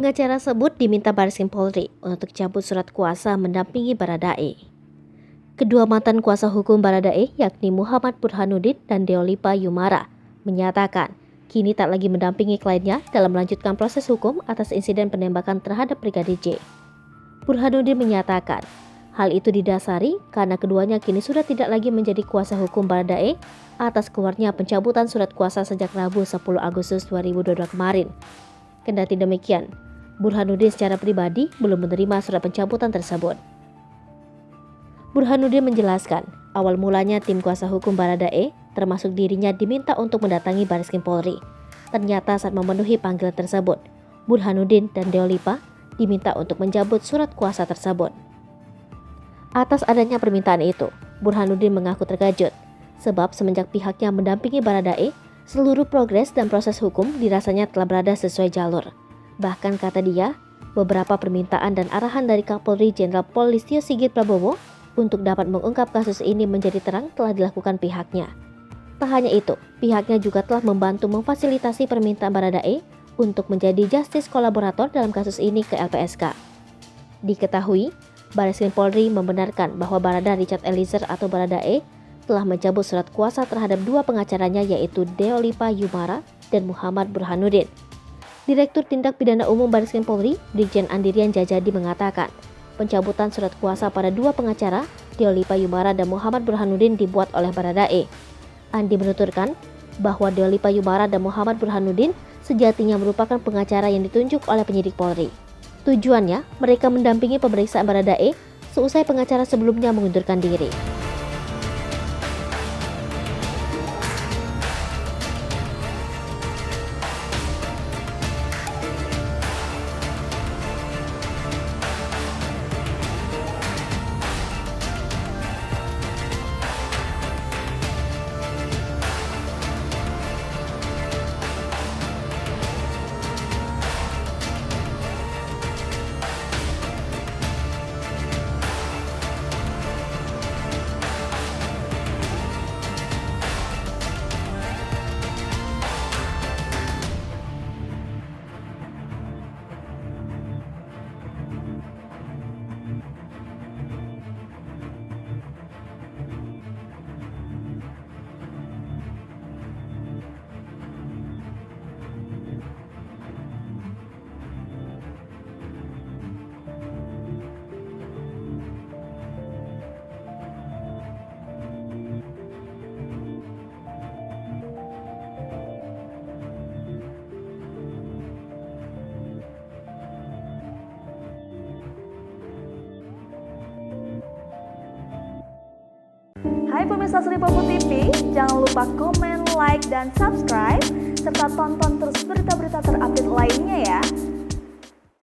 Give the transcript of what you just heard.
Pengacara sebut diminta Bareskrim Polri untuk cabut surat kuasa mendampingi Baradae. Kedua mantan kuasa hukum Baradae yakni Muhammad Burhanuddin dan Deolipa Yumara menyatakan kini tak lagi mendampingi kliennya dalam melanjutkan proses hukum atas insiden penembakan terhadap Brigadir J. Burhanuddin menyatakan hal itu didasari karena keduanya kini sudah tidak lagi menjadi kuasa hukum Baradae atas keluarnya pencabutan surat kuasa sejak Rabu 10 Agustus 2022 kemarin. Kendati demikian, Burhanuddin secara pribadi belum menerima surat pencabutan tersebut. Burhanuddin menjelaskan, awal mulanya tim kuasa hukum Baradae, termasuk dirinya diminta untuk mendatangi Bareskrim Polri. Ternyata saat memenuhi panggilan tersebut, Burhanuddin dan Deolipa diminta untuk mencabut surat kuasa tersebut. Atas adanya permintaan itu, Burhanuddin mengaku terkejut, sebab semenjak pihaknya mendampingi Baradae, seluruh progres dan proses hukum dirasanya telah berada sesuai jalur. Bahkan kata dia, beberapa permintaan dan arahan dari Kapolri Jenderal Pol Listio Sigit Prabowo untuk dapat mengungkap kasus ini menjadi terang telah dilakukan pihaknya. Tak hanya itu, pihaknya juga telah membantu memfasilitasi permintaan Baradae untuk menjadi justice kolaborator dalam kasus ini ke LPSK. Diketahui, Bareskrim Polri membenarkan bahwa Barada Richard Eliezer atau Baradae telah mencabut surat kuasa terhadap dua pengacaranya yaitu Deolipa Yumara dan Muhammad Burhanuddin. Direktur Tindak Pidana Umum Bareskrim Polri, Brigjen Andirian Djajadi mengatakan, pencabutan surat kuasa pada dua pengacara, Deolipa Yumara dan Muhammad Burhanuddin dibuat oleh Baradae. Andi menuturkan bahwa Deolipa Yumara dan Muhammad Burhanuddin sejatinya merupakan pengacara yang ditunjuk oleh penyidik Polri. Tujuannya, mereka mendampingi pemeriksaan Baradae seusai pengacara sebelumnya mengundurkan diri. Hai pemirsa Sri Popo TV, jangan lupa komen, like, dan subscribe, serta tonton terus berita-berita terupdate lainnya ya.